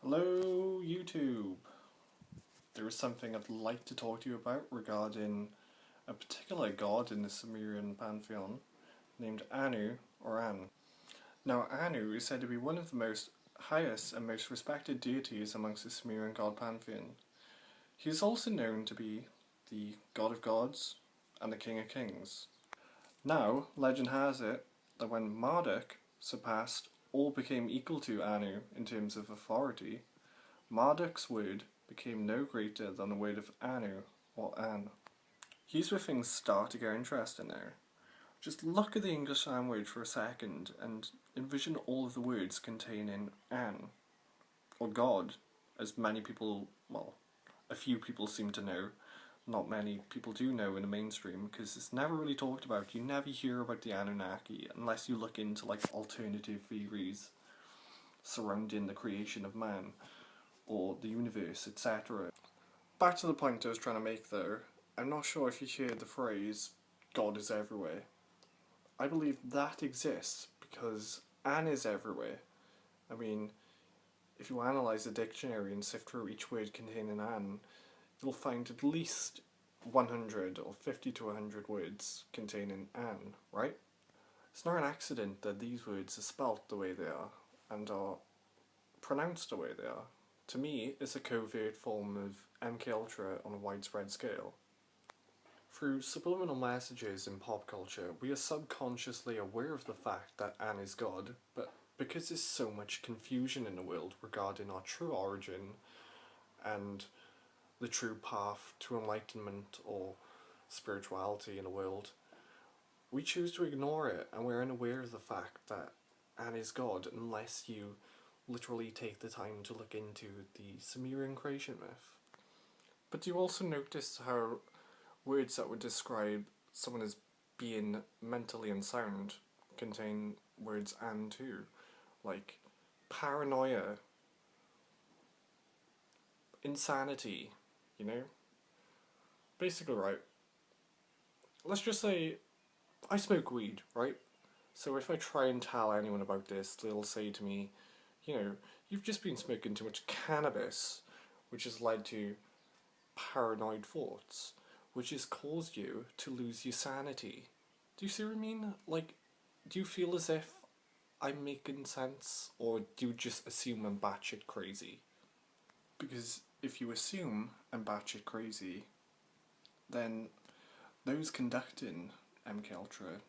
Hello YouTube! There is something I'd like to talk to you about regarding a particular god in the Sumerian pantheon named Anu or An. Now Anu is said to be one of the most highest and most respected deities amongst the Sumerian god pantheon. He is also known to be the god of gods and the king of kings. Now, legend has it that when Marduk surpassed or became equal to Anu in terms of authority, Marduk's word became no greater than the word of Anu or An. Here's where things start to get interesting now. Just look at the English language for a second and envision all of the words containing An, or God, as many people, well, a few people seem to know. Not many people do know in the mainstream because it's never really talked about. You never hear about the Anunnaki unless you look into like alternative theories surrounding the creation of man or the universe, etc. Back to the point I was trying to make though, I'm not sure if you heard the phrase, God is everywhere. I believe that exists because An is everywhere. I mean, if you analyse the dictionary and sift through each word containing An, you'll find at least 100 or 50 to 100 words containing An, right? It's not an accident that these words are spelt the way they are and are pronounced the way they are. To me, it's a covert form of MKUltra on a widespread scale. Through subliminal messages in pop culture, we are subconsciously aware of the fact that An is God, but because there's so much confusion in the world regarding our true origin and the true path to enlightenment or spirituality in the world, we choose to ignore it, and we're unaware of the fact that An is God unless you literally take the time to look into the Sumerian creation myth. But do you also notice how words that would describe someone as being mentally unsound contain words An too? Like paranoia, insanity, you know? Basically, right, let's just say I smoke weed, right? So if I try and tell anyone about this, they'll say to me, you know, you've just been smoking too much cannabis, which has led to paranoid thoughts, which has caused you to lose your sanity. Do you see what I mean? Like, do you feel as if I'm making sense, or do you just assume I'm batshit crazy? Because if you assume I'm batshit crazy, then those conducting MKUltra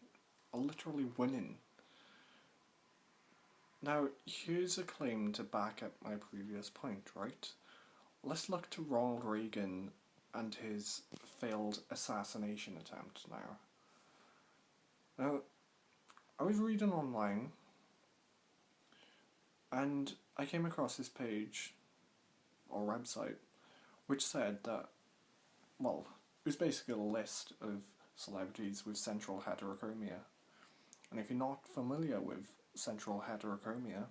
are literally winning. Now, here's a claim to back up my previous point, right? Let's look to Ronald Reagan and his failed assassination attempt now. Now, I was reading online and I came across this page or website which said that, well, it was basically a list of celebrities with central heterochromia. And if you're not familiar with central heterochromia,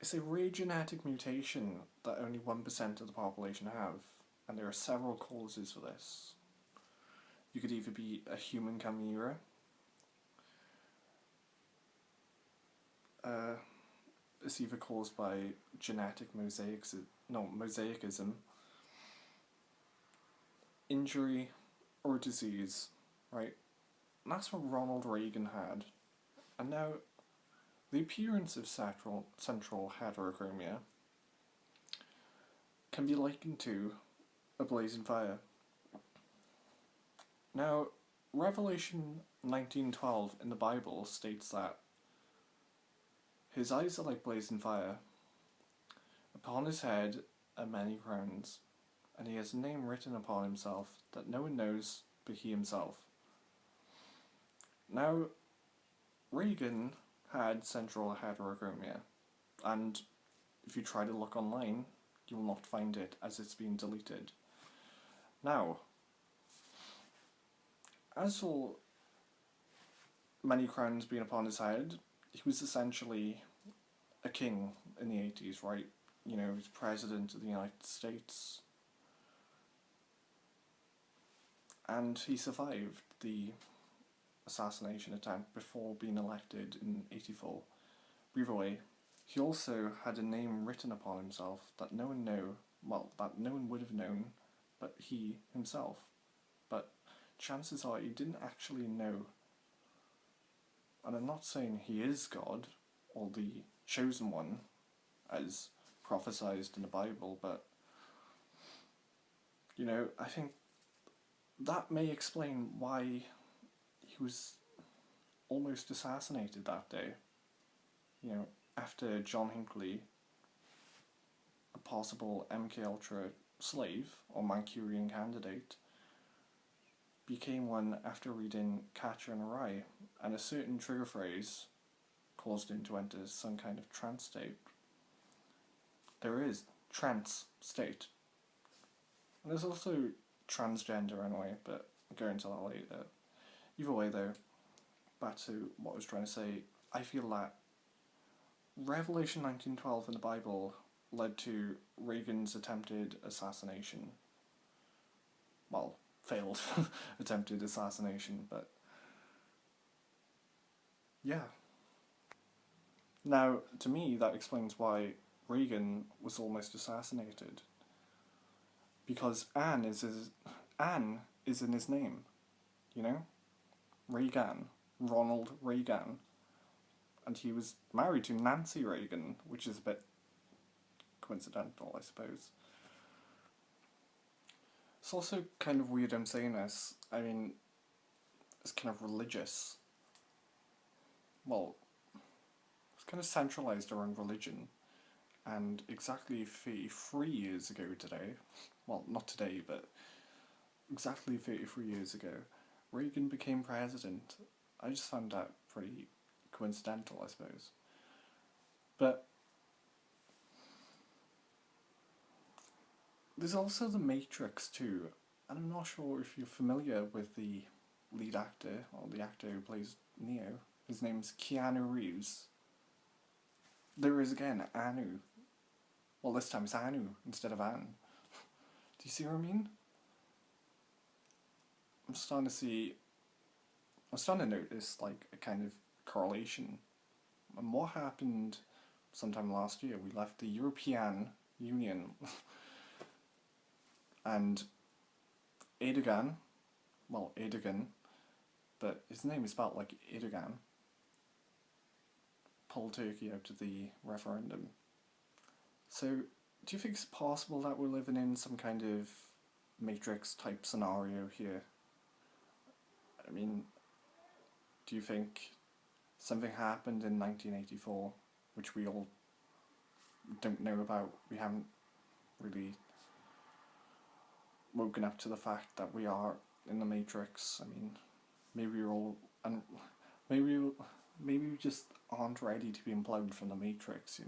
it's a rare genetic mutation that only 1% of the population have, and there are several causes for this. You could either be a human chimera, it's either caused by genetic mosaicism, injury, or disease, right? And that's what Ronald Reagan had. And now, the appearance of central heterochromia can be likened to a blazing fire. Now, Revelation 19:12 in the Bible states that his eyes are like blazing fire, upon his head are many crowns, and he has a name written upon himself that no one knows but he himself. Now, Reagan had central heterochromia, and if you try to look online, you will not find it as it's been deleted. Now, as for many crowns being upon his head, he was essentially a king in the 80s, right? You know, he was president of the United States. And he survived the assassination attempt before being elected in '84. But either way, he also had a name written upon himself that no one that no one would have known but he himself. But chances are he didn't actually know. And I'm not saying he is God or the chosen one as prophesied in the Bible, but I think that may explain why he was almost assassinated that day. After John Hinckley, a possible MKUltra slave or Mancunian candidate, became one after reading Catcher in the Rye, and a certain trigger phrase caused him to enter some kind of trance state. There is trance state. And there's also transgender anyway, but I'll go into that later. Either way though, back to what I was trying to say, I feel that Revelation 19:12 in the Bible led to Reagan's attempted assassination. Well, failed attempted assassination, but yeah. Now, to me, that explains why Reagan was almost assassinated. Because Anne is in his name, Reagan, Ronald Reagan. And he was married to Nancy Reagan, which is a bit coincidental, I suppose. It's also kind of weird I'm saying this. I mean, it's kind of religious. Well, it's kind of centralised around religion. And exactly 33 years ago today, well, not today, but exactly 33 years ago, Reagan became president. I just found that pretty coincidental, I suppose. But there's also The Matrix too, and I'm not sure if you're familiar with the lead actor, or the actor who plays Neo. His name's Keanu Reeves. There is again, Anu. Well, this time it's Anu instead of Anne. Do you see what I mean? I'm starting to notice like a kind of correlation. And what happened sometime last year? We left the European Union and Erdogan, but his name is spelled like Erdogan, pulled Turkey out of the referendum. So, do you think it's possible that we're living in some kind of Matrix type scenario here? I mean, do you think something happened in 1984, which we all don't know about? We haven't really woken up to the fact that we are in the Matrix. I mean, maybe we're all, and maybe we just aren't ready to be imploded from the Matrix,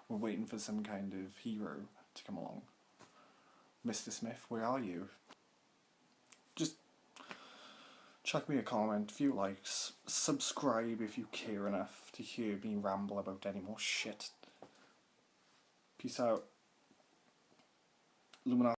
We're waiting for some kind of hero to come along. Mr. Smith, where are you? Just chuck me a comment, a few likes, subscribe if you care enough to hear me ramble about any more shit. Peace out. Illuminati.